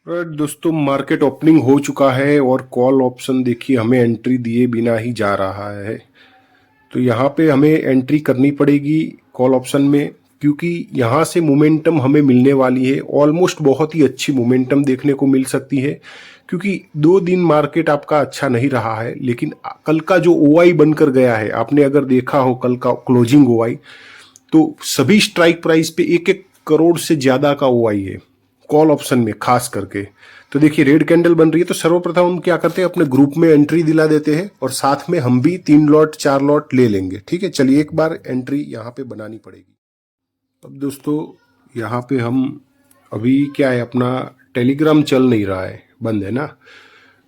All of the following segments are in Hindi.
दोस्तों मार्केट ओपनिंग हो चुका है और कॉल ऑप्शन देखिए हमें एंट्री दिए बिना ही जा रहा है। तो यहाँ पे हमें एंट्री करनी पड़ेगी कॉल ऑप्शन में, क्योंकि यहाँ से मोमेंटम हमें मिलने वाली है। ऑलमोस्ट बहुत ही अच्छी मोमेंटम देखने को मिल सकती है, क्योंकि 2 दिन मार्केट आपका अच्छा नहीं रहा है। लेकिन कल का जो ओआई बनकर गया है, आपने अगर देखा हो कल का क्लोजिंग ओआई, तो सभी स्ट्राइक प्राइस पे 1-1 करोड़ से ज्यादा का ओआई है कॉल ऑप्शन में खास करके। तो देखिए रेड कैंडल बन रही है, तो सर्वप्रथम हम क्या करते हैं, अपने ग्रुप में एंट्री दिला देते हैं और साथ में हम भी 3 लॉट 4 लॉट ले लेंगे। ठीक है, चलिए एक बार एंट्री यहाँ पे बनानी पड़ेगी। अब दोस्तों यहाँ पे हम अभी क्या है, अपना टेलीग्राम चल नहीं रहा है, बंद है ना।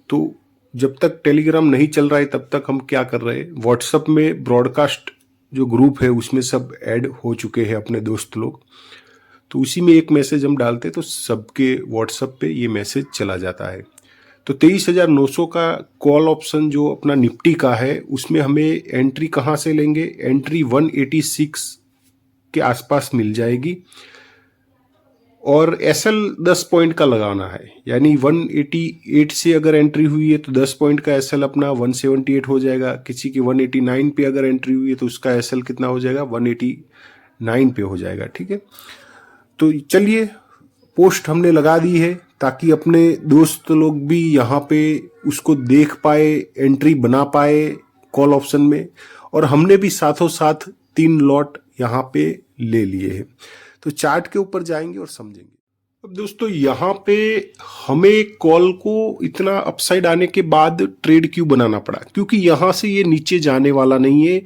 तो जब तक टेलीग्राम नहीं चल रहा है तब तक हम क्या कर रहे हैं, व्हाट्सएप में ब्रॉडकास्ट जो ग्रुप है उसमें सब ऐड हो चुके हैं अपने दोस्त लोग। तो उसी में एक मैसेज हम डालते हैं तो सबके व्हाट्सएप पे ये मैसेज चला जाता है। तो 23,900 का कॉल ऑप्शन जो अपना निफ्टी का है, उसमें हमें एंट्री कहाँ से लेंगे, एंट्री 186 के आसपास मिल जाएगी। और एसएल 10 पॉइंट का लगाना है, यानी 188 से अगर एंट्री हुई है तो 10 पॉइंट का एसएल अपना 178 हो जाएगा। किसी की 189 पे अगर एंट्री हुई है तो उसका एसएल कितना हो जाएगा, 189 पे हो जाएगा। ठीक है, तो चलिए पोस्ट हमने लगा दी है ताकि अपने दोस्त लोग भी यहाँ पे उसको देख पाए, एंट्री बना पाए कॉल ऑप्शन में। और हमने भी साथों साथ 3 लॉट यहाँ पे ले लिए हैं। तो चार्ट के ऊपर जाएंगे और समझेंगे। अब दोस्तों यहाँ पे हमें कॉल को इतना अपसाइड आने के बाद ट्रेड क्यों बनाना पड़ा, क्योंकि यहाँ से ये नीचे जाने वाला नहीं है।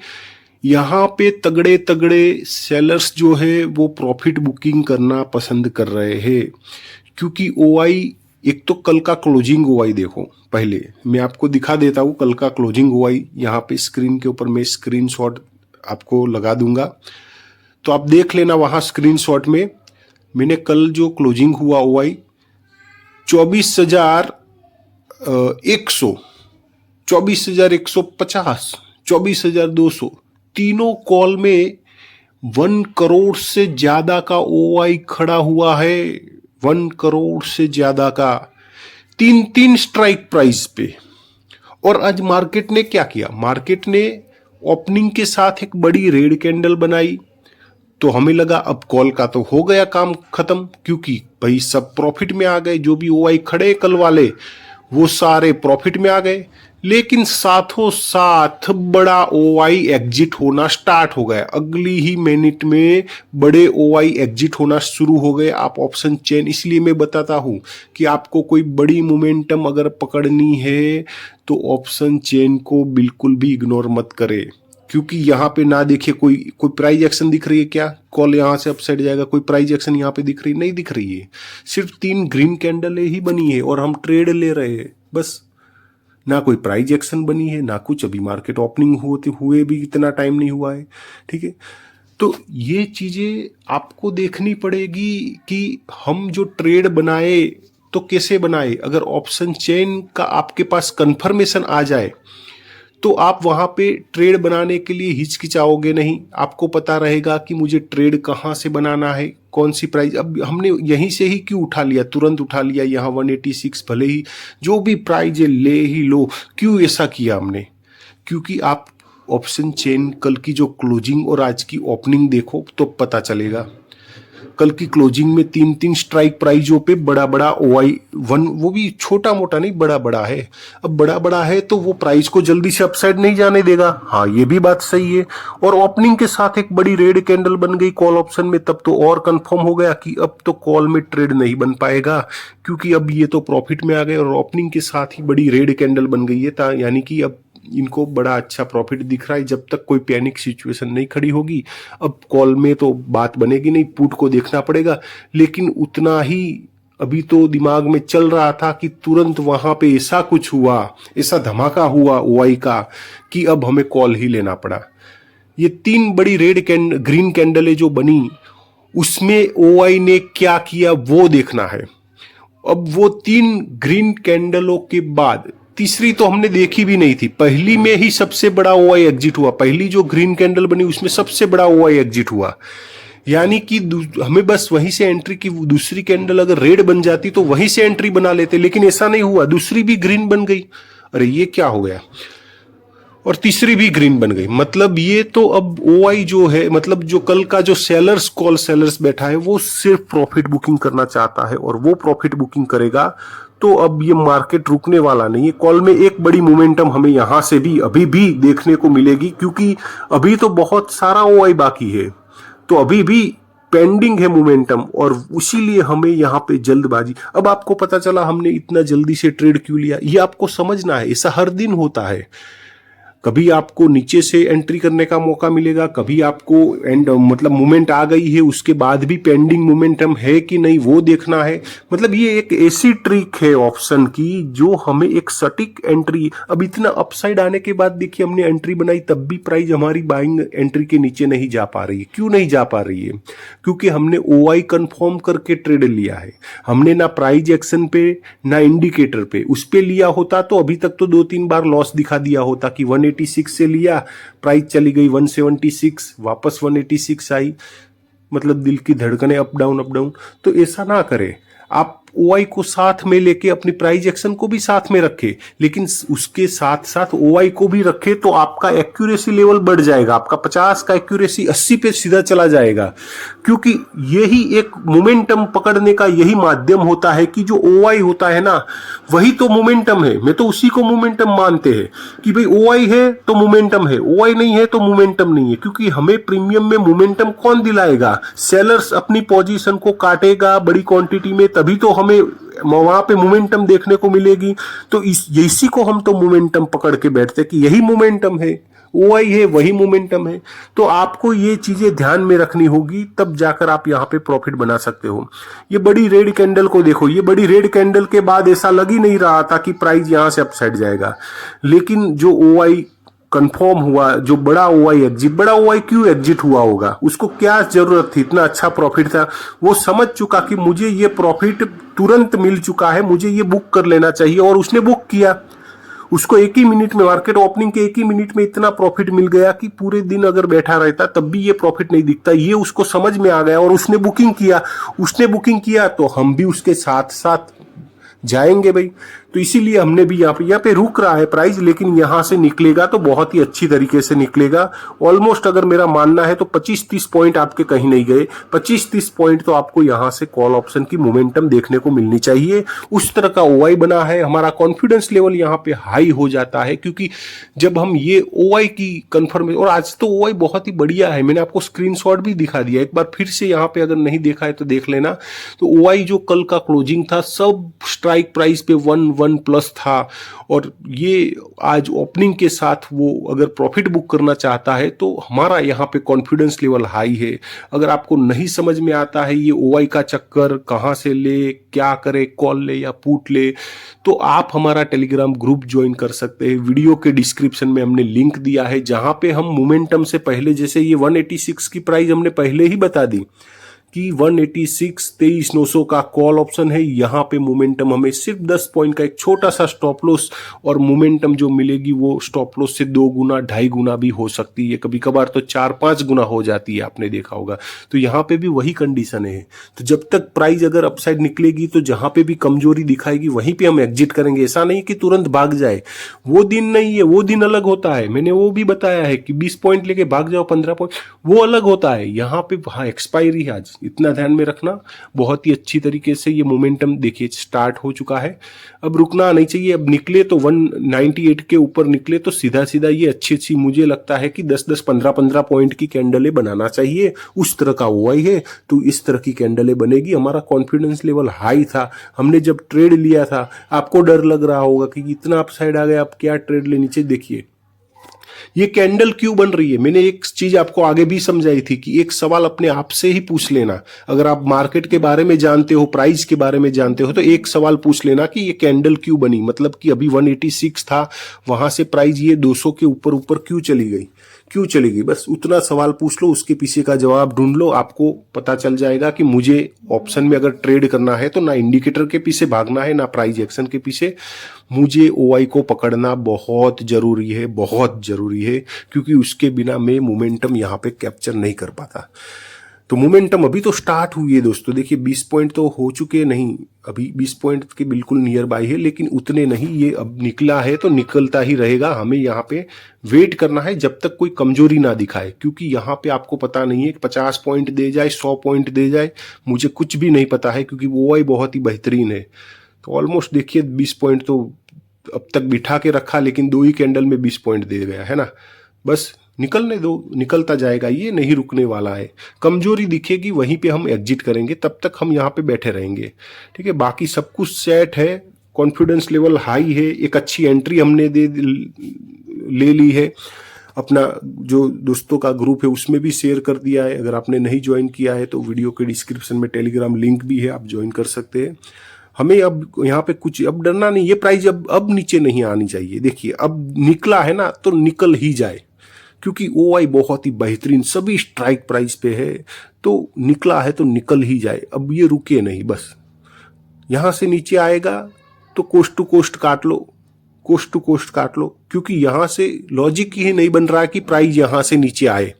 यहाँ पे तगड़े तगड़े सेलर्स जो है वो प्रॉफिट बुकिंग करना पसंद कर रहे हैं, क्योंकि ओआई, एक तो कल का क्लोजिंग ओआई देखो, पहले मैं आपको दिखा देता हूँ कल का क्लोजिंग ओआई। यहाँ पे स्क्रीन के ऊपर मैं स्क्रीनशॉट आपको लगा दूंगा, तो आप देख लेना वहाँ स्क्रीनशॉट में। मैंने कल जो क्लोजिंग हुआ ओआई 24,100, 24,150, 24,200, तीनों कॉल में 1 करोड़ से ज्यादा का ओआई खड़ा हुआ है। 1 करोड़ से ज्यादा का, 3-3 स्ट्राइक प्राइस पे। और आज मार्केट ने क्या किया, मार्केट ने ओपनिंग के साथ एक बड़ी रेड कैंडल बनाई। तो हमें लगा अब कॉल का तो हो गया काम खत्म, क्योंकि भाई सब प्रॉफिट में आ गए, जो भी ओआई खड़े कल वाले वो सारे प्रॉफिट में आ गए। लेकिन साथों साथ बड़ा ओआई एग्जिट होना स्टार्ट हो गया। अगली ही मिनट में बड़े ओआई एग्जिट होना शुरू हो गए। आप ऑप्शन चेन, इसलिए मैं बताता हूं कि आपको कोई बड़ी मोमेंटम अगर पकड़नी है तो ऑप्शन चेन को बिल्कुल भी इग्नोर मत करें, क्योंकि यहाँ पे ना देखिए कोई प्राइस एक्शन दिख रही है क्या, कॉल यहाँ से अपसाइड जाएगा, कोई प्राइस एक्शन यहाँ पे दिख रही नहीं, दिख रही है। सिर्फ 3 ग्रीन कैंडल ही बनी है और हम ट्रेड ले रहे हैं बस। ना कोई प्राइस एक्शन बनी है ना कुछ, अभी मार्केट ओपनिंग होते हुए भी इतना टाइम नहीं हुआ है। ठीक है, तो ये चीजें आपको देखनी पड़ेगी कि हम जो ट्रेड बनाए तो कैसे बनाए। अगर ऑप्शन चेन का आपके पास कंफर्मेशन आ जाए तो आप वहां पे ट्रेड बनाने के लिए हिचकिचाओगे नहीं। आपको पता रहेगा कि मुझे ट्रेड कहाँ से बनाना है, कौन सी प्राइस। अब हमने यहीं से ही क्यों उठा लिया, तुरंत उठा लिया यहाँ 186, भले ही जो भी प्राइस है ले ही लो। क्यों ऐसा किया हमने, क्योंकि आप ऑप्शन चेन कल की जो क्लोजिंग और आज की ओपनिंग देखो तो पता चलेगा। कल की क्लोजिंग में 3-3 स्ट्राइक प्राइजों पे बड़ा बड़ा ओआई वन, वो भी छोटा मोटा नहीं, बड़ा बड़ा है। अब बड़ा बड़ा है तो वो प्राइस को जल्दी से अपसाइड नहीं जाने देगा। हाँ, ये भी बात सही है। और ओपनिंग के साथ एक बड़ी रेड कैंडल बन गई कॉल ऑप्शन में, तब तो और कंफर्म हो गया कि अब तो कॉल में ट्रेड नहीं बन पाएगा, क्योंकि अब ये तो प्रॉफिट में आ गए और ओपनिंग के साथ ही बड़ी रेड कैंडल बन गई है। यानी कि अब इनको बड़ा अच्छा प्रॉफिट दिख रहा है। जब तक कोई पैनिक सिचुएशन नहीं खड़ी होगी, अब कॉल में तो बात बनेगी नहीं, पुट को देखना पड़ेगा। लेकिन उतना ही अभी तो दिमाग में चल रहा था कि तुरंत वहां पे ऐसा कुछ हुआ, ऐसा धमाका हुआ ओआई का कि अब हमें कॉल ही लेना पड़ा। ये 3 बड़ी रेड ग्रीन कैंडलें जो बनी, उसमें ओआई ने क्या किया वो देखना है। अब वो 3 ग्रीन कैंडलों के बाद तीसरी तो हमने देखी भी नहीं थी। पहली में ही सबसे बड़ा ओआई एग्जिट हुआ, पहली जो ग्रीन कैंडल बनी उसमें सबसे बड़ा ओआई एग्जिट हुआ। यानी कि हमें बस वहीं से एंट्री की, दूसरी कैंडल अगर रेड बन जाती तो वहीं से एंट्री बना लेते, लेकिन ऐसा नहीं हुआ, दूसरी भी ग्रीन बन गई। अरे ये क्या हो गया, और तीसरी भी ग्रीन बन गई। मतलब ये तो अब ओआई जो है, मतलब जो कल का जो सेलर्स कॉल सेलर्स बैठा है वो सिर्फ प्रॉफिट बुकिंग करना चाहता है, और वो प्रॉफिट बुकिंग करेगा तो अब ये मार्केट रुकने वाला नहीं है। कॉल में एक बड़ी मोमेंटम हमें यहां से भी अभी भी देखने को मिलेगी, क्योंकि अभी तो बहुत सारा ओआई बाकी है, तो अभी भी पेंडिंग है मोमेंटम, और इसीलिए हमें यहाँ पे जल्दबाजी। अब आपको पता चला हमने इतना जल्दी से ट्रेड क्यों लिया, ये आपको समझना है। ऐसा हर दिन होता है, कभी आपको नीचे से एंट्री करने का मौका मिलेगा, कभी आपको मतलब मूवमेंट आ गई है उसके बाद भी पेंडिंग मोमेंटम है कि नहीं वो देखना है। मतलब ये एक ऐसी ट्रिक है ऑप्शन की जो हमें एक सटीक एंट्री, अब इतना अपसाइड आने के बाद देखिए हमने एंट्री बनाई तब भी प्राइस हमारी बाइंग एंट्री के नीचे नहीं जा पा रही है। क्यों नहीं जा पा रही है? क्योंकि हमने ओआई कंफर्म करके ट्रेड लिया है। हमने ना प्राइस एक्शन पे ना इंडिकेटर पे, उस पे लिया होता तो अभी तक तो 2-3 बार लॉस दिखा दिया होता कि 186 से लिया, प्राइस चली गई 176, वापस 186 आई, मतलब दिल की धड़कने अप डाउन। तो ऐसा ना करें। आप ओआई को साथ में लेके अपनी प्राइस एक्शन को भी साथ में रखे, लेकिन उसके साथ साथ ओआई को भी रखे तो आपका एक्यूरेसी लेवल बढ़ जाएगा। आपका 50 का एक्यूरेसी 80 पे सीधा चला जाएगा, क्योंकि यही एक मोमेंटम पकड़ने का यही माध्यम होता है कि जो ओआई होता है ना, वही तो मोमेंटम है। मैं तो उसी को मोमेंटम मानते हैं कि भाई ओआई है तो मोमेंटम है, ओआई नहीं है तो मोमेंटम नहीं है। क्योंकि हमें प्रीमियम में मोमेंटम कौन दिलाएगा? सेलर्स अपनी पोजीशन को काटेगा बड़ी क्वांटिटी में, तभी तो हमें वहां पे मोमेंटम देखने को मिलेगी। तो इसी को हम तो मोमेंटम पकड़ के बैठते कि यही मोमेंटम है, ओआई है वही मोमेंटम है। तो आपको ये चीजें ध्यान में रखनी होगी, तब जाकर आप यहाँ पे प्रॉफिट बना सकते हो। ये बड़ी रेड कैंडल को देखो, ये बड़ी रेड कैंडल के बाद ऐसा लग ही नहीं रहा था कि प्राइस यहां से अपसाइड जाएगा, लेकिन जो ओआई कंफर्म हुआ, जो बड़ा ओआई एग्जिट, बड़ा ओआई क्यों एग्जिट हुआ होगा, उसको क्या जरूरत थी, इतना अच्छा प्रॉफिट था, वो समझ चुका कि मुझे ये प्रॉफिट तुरंत मिल चुका है, मुझे ये बुक कर लेना चाहिए, और उसने बुक किया। उसको एक ही मिनट में, मार्केट ओपनिंग के एक ही मिनट में इतना प्रॉफिट मिल गया कि पूरे दिन अगर बैठा रहता तब भी ये प्रॉफिट नहीं दिखता। ये उसको समझ में आ गया और उसने बुकिंग किया। उसने बुकिंग किया तो हम भी उसके साथ साथ जाएंगे भाई। तो इसीलिए हमने भी यहाँ पे रुक रहा है प्राइस, लेकिन यहां से निकलेगा तो बहुत ही अच्छी तरीके से निकलेगा। ऑलमोस्ट अगर मेरा मानना है तो 25-30 पॉइंट आपके कहीं नहीं गए, 25-30 पॉइंट तो आपको यहां से कॉल ऑप्शन की मोमेंटम देखने को मिलनी चाहिए। उस तरह का ओआई बना है, हमारा कॉन्फिडेंस लेवल यहाँ पे हाई हो जाता है, क्योंकि जब हम ये ओआई की कंफर्मेशन, और आज तो ओआई बहुत ही बढ़िया है, मैंने आपको स्क्रीनशॉट भी दिखा दिया, एक बार फिर से यहाँ पे अगर नहीं देखा है तो देख लेना। तो ओआई जो कल का क्लोजिंग था सब स्ट्राइक प्राइस पे 1 प्लस था, और ये आज ओपनिंग के साथ वो अगर प्रॉफिट बुक करना चाहता है तो हमारा यहाँ पे कॉन्फिडेंस लेवल हाई है। अगर आपको नहीं समझ में आता है ये ओआई का चक्कर, कहाँ से ले, क्या करे, कॉल ले या पुट ले, तो आप हमारा टेलीग्राम ग्रुप ज्वाइन कर सकते हैं। वीडियो के डिस्क्रिप्शन में हमने लिंक दिया है, जहां पे हम मोमेंटम से पहले, जैसे ये 186 की प्राइस हमने पहले ही बता दी कि 186 23,900 का कॉल ऑप्शन है। यहाँ पे मोमेंटम हमें सिर्फ 10 पॉइंट का एक छोटा सा स्टॉप लॉस, और मोमेंटम जो मिलेगी वो स्टॉप लॉस से 2 गुना 2.5 गुना भी हो सकती है, कभी कभार तो 4-5 गुना हो जाती है, आपने देखा होगा। तो यहाँ पे भी वही कंडीशन है। तो जब तक प्राइस अगर अपसाइड निकलेगी तो जहाँ पे भी कमजोरी दिखाएगी वहीं पे हम एग्जिट करेंगे। ऐसा नहीं कि तुरंत भाग जाए, वो दिन नहीं है, वो दिन अलग होता है। मैंने वो भी बताया है कि 20 पॉइंट लेके भाग जाओ, 15 पॉइंट, वो अलग होता है। यहाँ पे हाँ एक्सपायरी है आज, इतना ध्यान में रखना। बहुत ही अच्छी तरीके से ये मोमेंटम देखिए स्टार्ट हो चुका है, अब रुकना नहीं चाहिए। अब निकले तो 198 के ऊपर निकले तो सीधा सीधा ये अच्छी मुझे लगता है कि 10-10 15-15 पॉइंट की कैंडलें बनाना चाहिए। उस तरह का ओआई है तो इस तरह की कैंडलें बनेगी। हमारा कॉन्फिडेंस लेवल हाई था, हमने जब ट्रेड लिया था, आपको डर लग रहा होगा कि इतना अपसाइड आ गया, अब क्या ट्रेड ले, नीचे देखिए ये कैंडल क्यों बन रही है। मैंने एक चीज आपको आगे भी समझाई थी कि एक सवाल अपने आप से ही पूछ लेना। अगर आप मार्केट के बारे में जानते हो, प्राइस के बारे में जानते हो, तो एक सवाल पूछ लेना कि ये कैंडल क्यों बनी। मतलब कि अभी 186 था, वहां से प्राइस ये 200 के ऊपर ऊपर क्यों चली गई, क्यों चली गई। बस उतना सवाल पूछ लो, उसके पीछे का जवाब ढूंढ लो, आपको पता चल जाएगा कि मुझे ऑप्शन में अगर ट्रेड करना है तो ना इंडिकेटर के पीछे भागना है, ना प्राइस एक्शन के पीछे। मुझे ओआई को पकड़ना बहुत जरूरी है, बहुत जरूरी है, क्योंकि उसके बिना मैं मोमेंटम यहाँ पे कैप्चर नहीं कर पाता। तो मोमेंटम अभी तो स्टार्ट हुई है दोस्तों, देखिए 20 पॉइंट तो हो चुके नहीं, अभी 20 पॉइंट के बिल्कुल नियर बाई है, लेकिन उतने नहीं, ये अब निकला है तो निकलता ही रहेगा। हमें यहाँ पे वेट करना है जब तक कोई कमजोरी ना दिखाए, क्योंकि यहाँ पे आपको पता नहीं है कि 50 पॉइंट दे जाए, 100 पॉइंट दे जाए, मुझे कुछ भी नहीं पता है, क्योंकि वो ही बहुत ही बेहतरीन है। तो ऑलमोस्ट देखिए 20 पॉइंट तो अब तक बिठा के रखा, लेकिन 2 ही कैंडल में 20 पॉइंट दे गया है ना। बस निकलने दो, निकलता जाएगा, ये नहीं रुकने वाला है। कमजोरी दिखेगी वहीं पे हम एग्जिट करेंगे, तब तक हम यहाँ पे बैठे रहेंगे, ठीक है। बाकी सब कुछ सेट है, कॉन्फिडेंस लेवल हाई है, एक अच्छी एंट्री हमने ले ली है। अपना जो दोस्तों का ग्रुप है उसमें भी शेयर कर दिया है, अगर आपने नहीं ज्वाइन किया है तो वीडियो के डिस्क्रिप्शन में टेलीग्राम लिंक भी है, आप ज्वाइन कर सकते हैं। हमें अब यहाँ पे कुछ अब डरना नहीं, ये प्राइस अब नीचे नहीं आनी चाहिए। देखिए अब निकला है ना तो निकल ही जाए, क्योंकि OI बहुत ही बेहतरीन सभी स्ट्राइक प्राइस पे है, तो निकला है तो निकल ही जाए, अब ये रुके नहीं। बस यहां से नीचे आएगा तो कोस्ट टू कोस्ट काट लो, कोस्ट टू कोस्ट काट लो, क्योंकि यहां से लॉजिक ही नहीं बन रहा है कि प्राइस यहां से नीचे आए।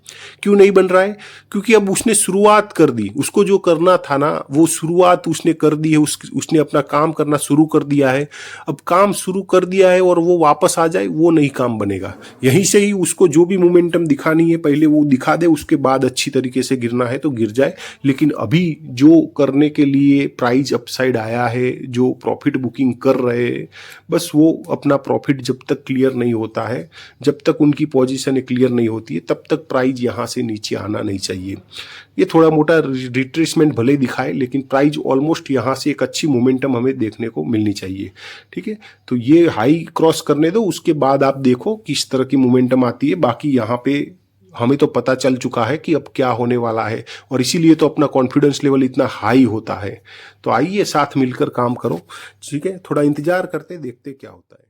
क्यों नहीं बन रहा है? क्योंकि अब उसने शुरुआत कर दी, उसको जो करना था ना वो शुरुआत उसने कर दी है, उसने अपना काम करना शुरू कर दिया है। अब काम शुरू कर दिया है और वो वापस आ जाए, वो नहीं काम बनेगा। यहीं से ही उसको जो भी मोमेंटम दिखानी है पहले वो दिखा दे, उसके बाद अच्छी तरीके से गिरना है तो गिर जाए। लेकिन अभी जो करने के लिए प्राइस अपसाइड आया है, जो प्रॉफिट बुकिंग कर रहे हैं, बस वो अपना प्रॉफिट जब तक क्लियर नहीं होता है, जब तक उनकी पोजीशन क्लियर नहीं होती है, तब तक प्राइस यहां से नीचे आना नहीं चाहिए। ये थोड़ा मोटा रिट्रेसमेंट भले दिखाए, लेकिन प्राइस ऑलमोस्ट यहां से एक अच्छी मोमेंटम हमें देखने को मिलनी चाहिए, ठीक है। तो ये हाई क्रॉस करने दो, उसके बाद आप देखो किस तरह की मोमेंटम आती है। बाकी यहाँ पे हमें तो पता चल चुका है कि अब क्या होने वाला है, और इसीलिए तो अपना कॉन्फिडेंस लेवल इतना हाई होता है। तो आइए साथ मिलकर काम करो, ठीक है। थोड़ा इंतजार करते देखते क्या होता है।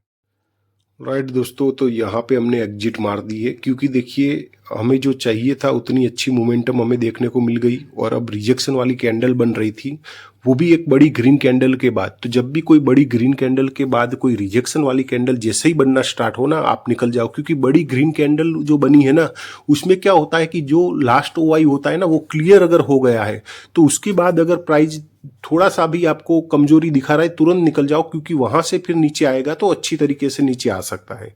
राइट दोस्तों, तो यहाँ पे हमने एग्जिट मार दी है, क्योंकि देखिए हमें जो चाहिए था उतनी अच्छी मोमेंटम हमें देखने को मिल गई, और अब रिजेक्शन वाली कैंडल बन रही थी, वो भी एक बड़ी ग्रीन कैंडल के बाद। तो जब भी कोई बड़ी ग्रीन कैंडल के बाद कोई रिजेक्शन वाली कैंडल जैसे ही बनना स्टार्ट हो ना, आप निकल जाओ, क्योंकि बड़ी ग्रीन कैंडल जो बनी है ना, उसमें क्या होता है कि जो लास्ट OI होता है ना वो क्लियर अगर हो गया है, तो उसके बाद अगर प्राइस थोड़ा सा भी आपको कमजोरी दिखा रहा है, तुरंत निकल जाओ, क्योंकि वहां से फिर नीचे आएगा तो अच्छी तरीके से नीचे आ सकता है,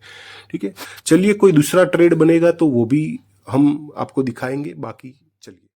ठीक है। चलिए कोई दूसरा ट्रेड बनेगा तो वो भी हम आपको दिखाएंगे। बाकी चलिए।